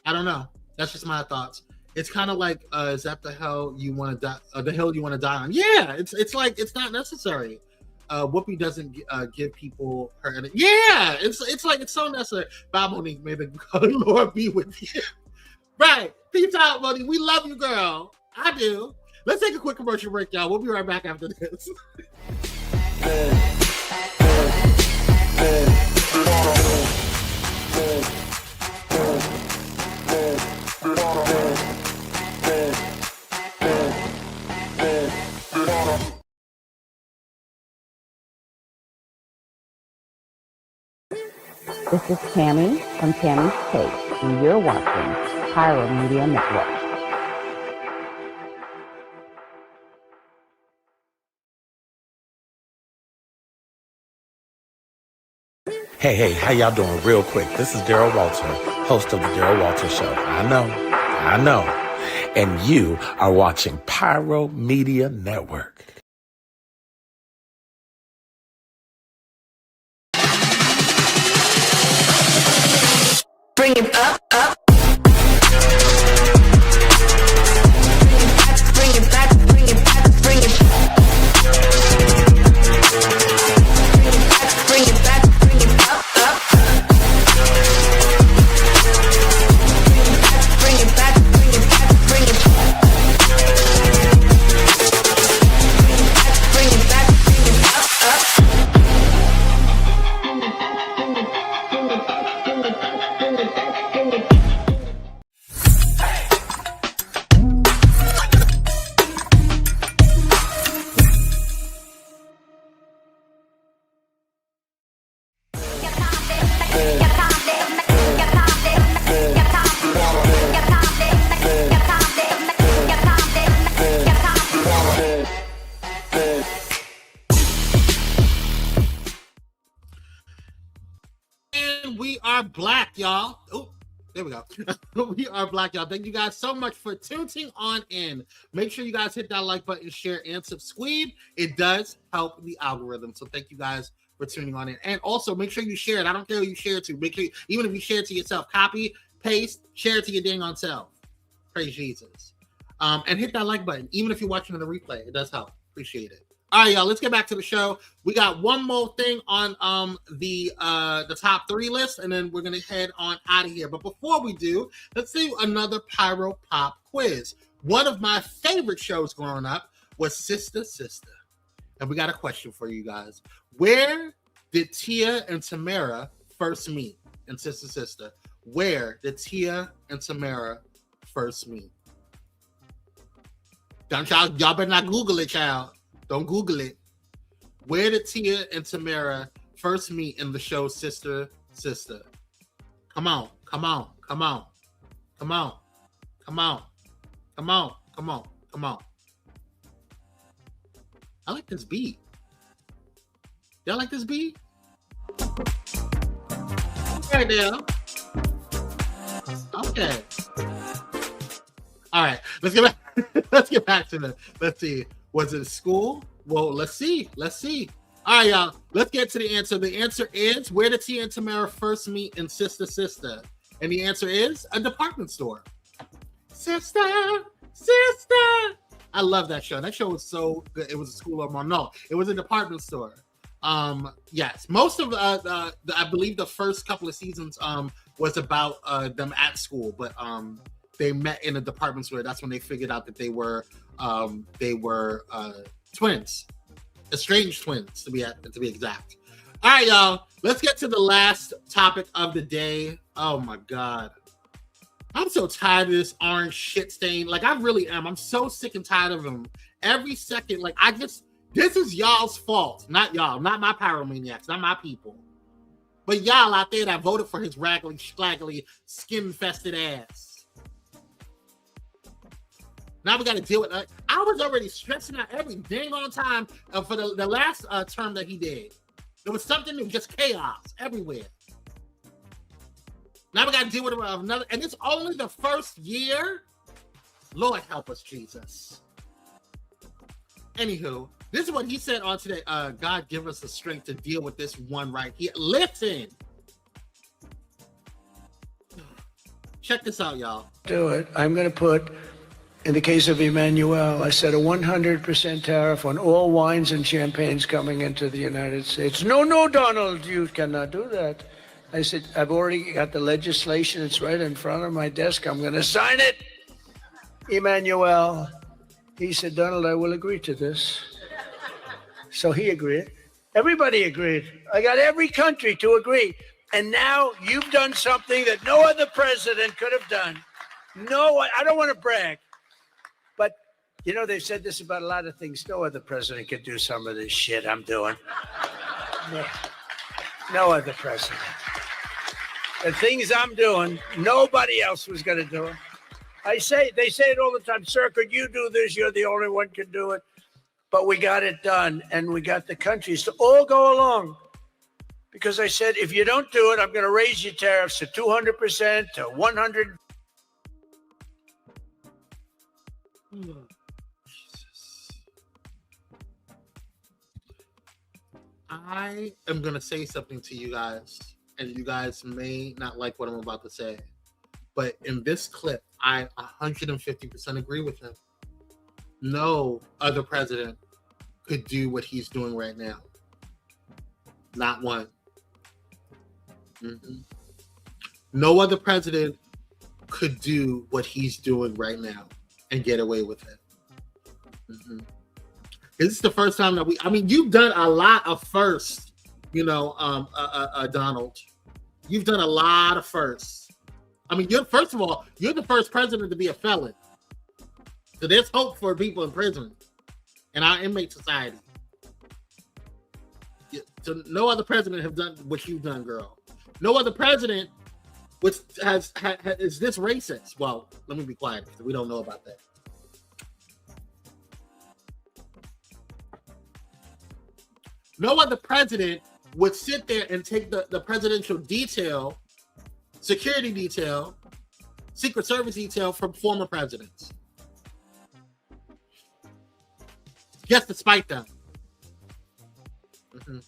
I don't know. That's just my thoughts. It's kind of like, is that the hell you want to die? The hill you want to die on? Yeah, it's like it's not necessary. Whoopi doesn't give people her. Yeah, it's like it's so necessary. Bye, Monique. May the Lord be with you. Right. Peace out, Monique. We love you, girl. I do. Let's take a quick commercial break, y'all. We'll be right back after this. This is Tammy from Tammy's Take, and you're watching Pyro Media Network. Hey, how y'all doing? Real quick, this is Daryl Walter, host of the Daryl Walter Show. I know. And you are watching Pyro Media Network. Bring it up. Bring it back. black, y'all. Oh, there we go. We are black, y'all. Thank you guys so much for tuning on in. Make sure you guys hit that like button, share, and subscribe. It does help the algorithm. So thank you guys for tuning on in. And also, make sure you share it. I don't care who you share it to. Make sure, even if you share it to yourself, copy, paste, share it to your dang on self. Praise Jesus. And hit that like button, even if you're watching on the replay. It does help. Appreciate it. All right, y'all, let's get back to the show. We got one more thing on the top 3 list, and then we're going to head on out of here. But before we do, let's do another Pyro Pop quiz. One of my favorite shows growing up was Sister Sister. And we got a question for you guys. Where did Tia and Tamara first meet in Sister Sister? Where did Tia and Tamara first meet? Y'all better not Google it, child. Don't Google it. Where did Tia and Tamara first meet in the show Sister Sister? Come on, come on, come on, come on, come on, come on, come on, come on. I like this beat. Y'all like this beat? Okay, now. Okay. All right, let's get back. Let's get back to the. Let's see. Was it school? Well, let's see. Let's see. All right, y'all. Let's get to the answer. The answer is, where did Tia and Tamara first meet in Sister Sister? And the answer is a department store. Sister, Sister. I love that show. That show was so good. It was a school of mom. No, it was a department store. Yes, most of I believe the first couple of seasons was about them at school, but they met in a department store. That's when they figured out that they were twins, estranged twins to be exact. All right, y'all. Let's get to the last topic of the day. Oh my God, I'm so tired of this orange shit stain. Like, I really am. I'm so sick and tired of him. Every second, like, this is y'all's fault. Not y'all, not my pyromaniacs, not my people. But y'all out there that voted for his raggedy, scraggly, skin-infested ass. Now we got to deal with it. I was already stressing out every dang on time for the last term that he did. There was something that was just chaos everywhere. Now we got to deal with another, and it's only the first year. Lord help us, Jesus. Anywho, this is what he said on today. God give us the strength to deal with this one right here. Listen. Check this out, y'all. Do it. I'm going to put, in the case of Emmanuel, I said a 100% tariff on all wines and champagnes coming into the United States. No, Donald, you cannot do that. I said, I've already got the legislation. It's right in front of my desk. I'm going to sign it. Emmanuel. He said, Donald, I will agree to this. So he agreed. Everybody agreed. I got every country to agree. And now you've done something that no other president could have done. No, I don't want to brag. But, you know, they've said this about a lot of things. No other president could do some of this shit I'm doing. No other president. The things I'm doing, nobody else was going to do it. They say it all the time, sir, could you do this? You're the only one can do it. But we got it done, and we got the countries to all go along. Because I said, if you don't do it, I'm going to raise your tariffs to 200%, to 100%. I am going to say something to you guys, and you guys may not like what I'm about to say. But in this clip, I 150% agree with him. No other president could do what he's doing right now. Not one. Mm-hmm. No other president could do what he's doing right now and get away with it. Mm-hmm. This is the first time that you've done a lot of firsts, Donald. You've done a lot of firsts. You're the first president to be a felon. So there's hope for people in prison and our inmate society. So no other president have done what you've done, girl. No other president is this racist. Well, let me be quiet because we don't know about that. No other president would sit there and take the presidential detail security detail, Secret Service detail from former presidents. Just to spite them. Mm-hmm.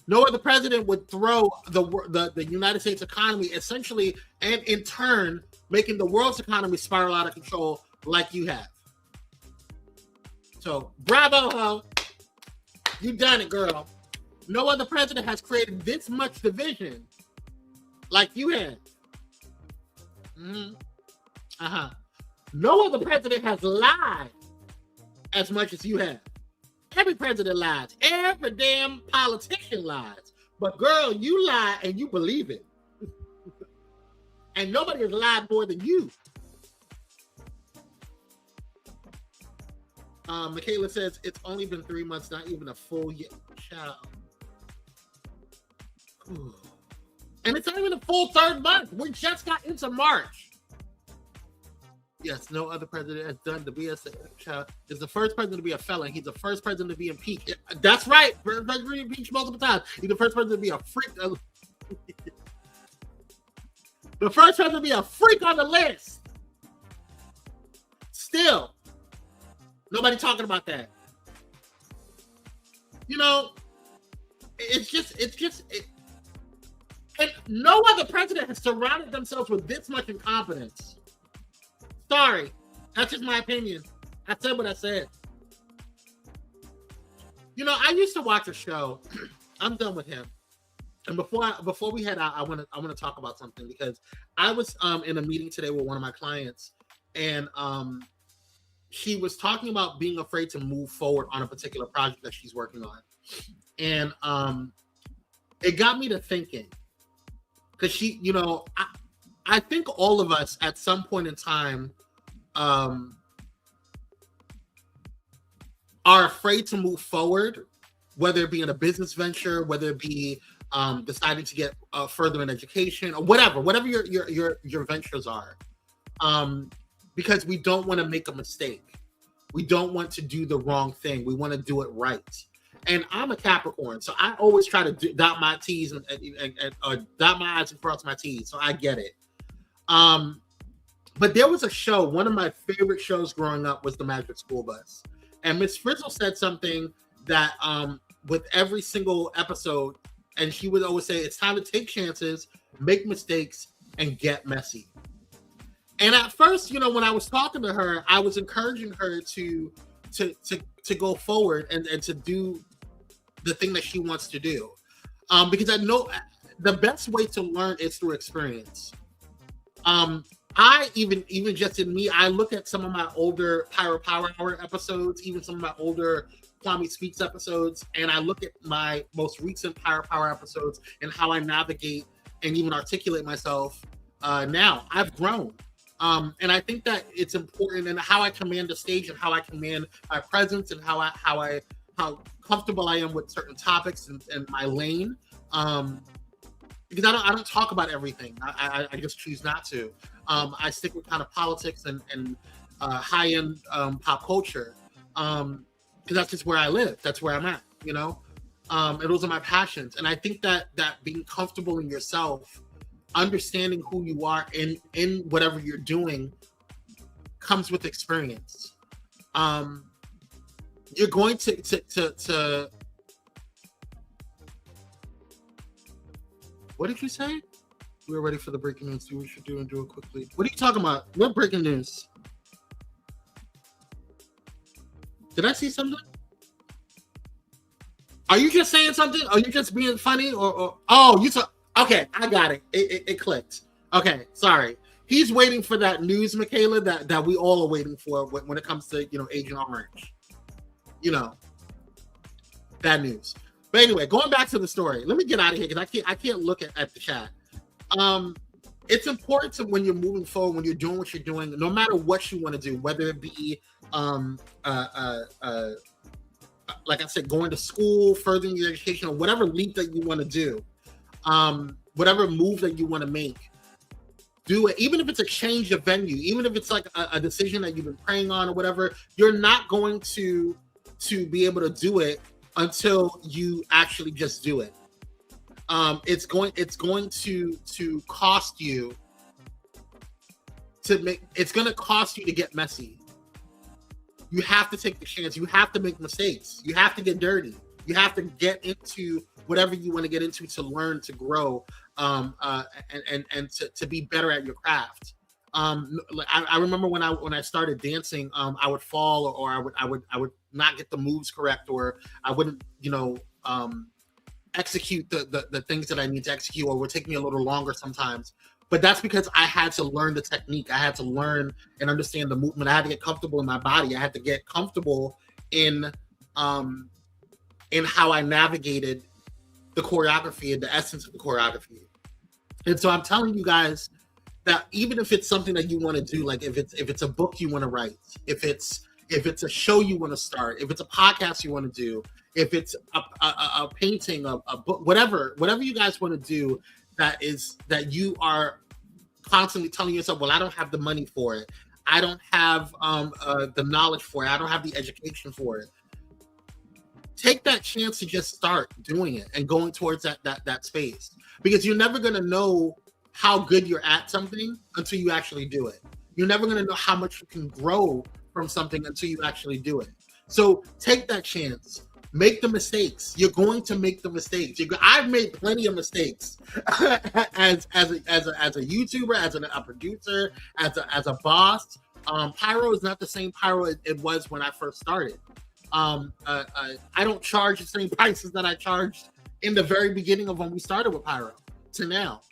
No other president would throw the United States economy essentially, and in turn, making the world's economy spiral out of control like you have. So, bravo, ho. You done it, girl. No other president has created this much division like you have. Mm-hmm. No other president has lied as much as you have. Every president lies. Every damn politician lies. But girl, you lie and you believe it. And nobody has lied more than you. Michaela says it's only been 3 months, not even a full year. Child. Ooh. And it's not even a full third month. We just got into March. Yes, no other president has done the BS. Child is the first president to be a felon. He's the first president to be impeached. That's right. First president to be impeached multiple times. He's the first president to be a freak. The first president to be a freak on the list. Still, nobody talking about that. You know, and no other president has surrounded themselves with this much incompetence. Sorry, that's just my opinion. I said what I said. You know, I used to watch a show. I'm done with him. And before we head out, I want to talk about something, because I was in a meeting today with one of my clients, and she was talking about being afraid to move forward on a particular project that she's working on, and it got me to thinking, because she, you know, I think all of us at some point in time are afraid to move forward, whether it be in a business venture, whether it be deciding to get further in education, or whatever your ventures are, because we don't want to make a mistake. We don't want to do the wrong thing. We want to do it right. And I'm a Capricorn, so I always try to dot my T's and dot my I's and cross my T's. So I get it. But there was a show, one of my favorite shows growing up was The Magic School Bus. And Miss Frizzle said something that with every single episode, and she would always say, it's time to take chances, make mistakes, and get messy. And at first, you know, when I was talking to her, I was encouraging her to go forward and to do the thing that she wants to do. Because I know the best way to learn is through experience. I even just in me, I look at some of my older Pyro Power Hour episodes, even some of my older Kwame Speaks episodes, and I look at my most recent Pyro Power episodes and how I navigate and even articulate myself now. I've grown. And I think that it's important in how I command the stage and how I command my presence and how comfortable I am with certain topics and my lane. Because I don't talk about everything. I just choose not to. I stick with kind of politics and high-end pop culture. Because that's just where I live. That's where I'm at, you know? And those are my passions. And I think that being comfortable in yourself, understanding who you are in whatever you're doing, comes with experience. You're going to what did you say? We're ready for the breaking news. Do what we should do and do it quickly. What are you talking about? What breaking news? Did I see something? Are you just saying something? Are you just being funny? Or oh, you saw? Okay, I got it. It clicked. Okay, sorry. He's waiting for that news, Michaela, that we all are waiting for when it comes to, you know, Agent Orange. You know, that news. But anyway, going back to the story. Let me get out of here because I can't look at the chat. It's important to, when you're moving forward, when you're doing what you're doing, no matter what you want to do, whether it be like I said, going to school, furthering your education, or whatever leap that you want to do, whatever move that you want to make, do it. Even if it's a change of venue, even if it's like a decision that you've been praying on or whatever, you're not going to be able to do it until you actually just do it. It's going to cost you to make. It's going to cost you to get messy. You have to take the chance. You have to make mistakes. You have to get dirty. You have to get into whatever you want to get into to learn, to grow, and to be better at your craft. I remember when I started dancing, I would fall, or I would not get the moves correct, or I wouldn't, execute the things that I need to execute, or it would take me a little longer sometimes. But that's because I had to learn the technique. I had to learn and understand the movement. I had to get comfortable in my body. I had to get comfortable in how I navigated the choreography and the essence of the choreography. And so I'm telling you guys that even if it's something that you want to do, like if it's a book you want to write, if it's a show you want to start, if it's a podcast you want to do, if it's a painting, a book, whatever you guys want to do, that you are constantly telling yourself, well, I don't have the money for it. I don't have the knowledge for it. I don't have the education for it. Take that chance to just start doing it and going towards that space, because you're never going to know how good you're at something until you actually do it. You're never going to know how much you can grow from something until you actually do it. So take that chance. Make the mistakes. You're going to make the mistakes. I've made plenty of mistakes as a YouTuber, as a producer, as a boss. Pyro is not the same Pyro it was when I first started. I don't charge the same prices that I charged in the very beginning of when we started with Pyro to now.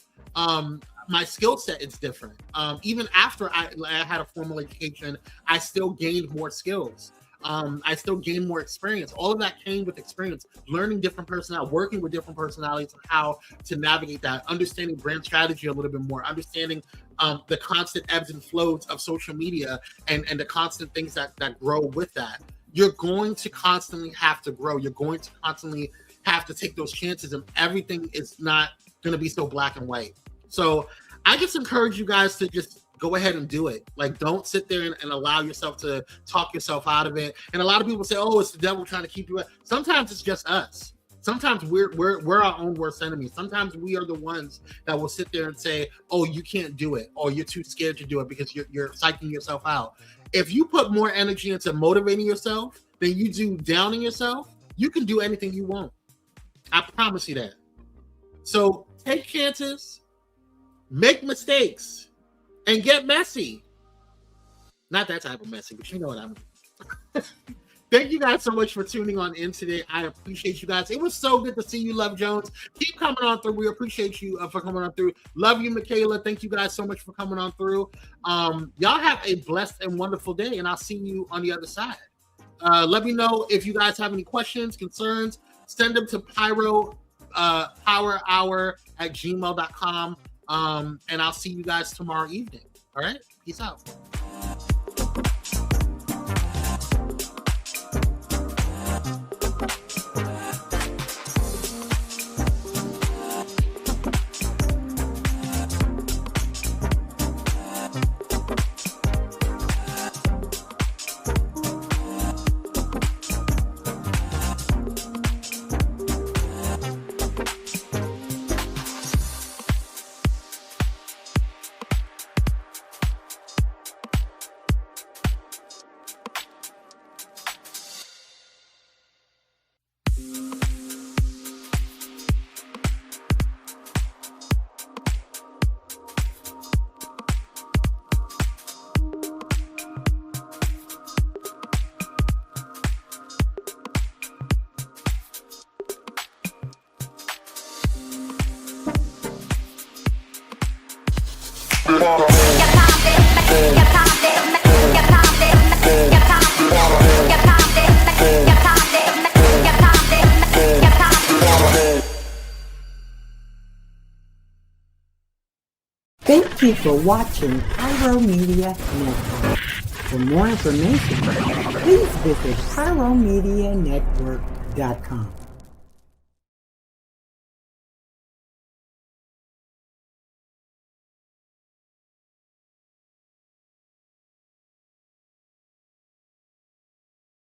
My skill set is different. Even after I had a formal education, I still gained more skills. I still gained more experience. All of that came with experience, learning different personalities, working with different personalities, and how to navigate that, understanding brand strategy a little bit more, understanding the constant ebbs and flows of social media and the constant things that grow with that. You're going to constantly have to grow. You're going to constantly have to take those chances, and everything is not going to be so black and white. So I just encourage you guys to just go ahead and do it. Like, don't sit there and allow yourself to talk yourself out of it. And a lot of people say, oh, it's the devil trying to keep you up. Sometimes it's just us. Sometimes we're our own worst enemies. Sometimes we are the ones that will sit there and say, oh, you can't do it, or you're too scared to do it because you're psyching yourself out. If you put more energy into motivating yourself than you do downing yourself, you can do anything you want. I promise you that. So take chances, make mistakes, and get messy. Not that type of messy, but you know what I mean. Thank you guys so much for tuning on in today. I appreciate you guys. It was so good to see you, Love Jones. Keep coming on through. We appreciate you for coming on through. Love you, Michaela. Thank you guys so much for coming on through. Y'all have a blessed and wonderful day, and I'll see you on the other side. Let me know if you guys have any questions, concerns. Send them to Pyro Power Hour at gmail.com. And I'll see you guys tomorrow evening. All right? Peace out. Thank you for watching Pyro Media Network. For more information, please visit pyromedianetwork.com.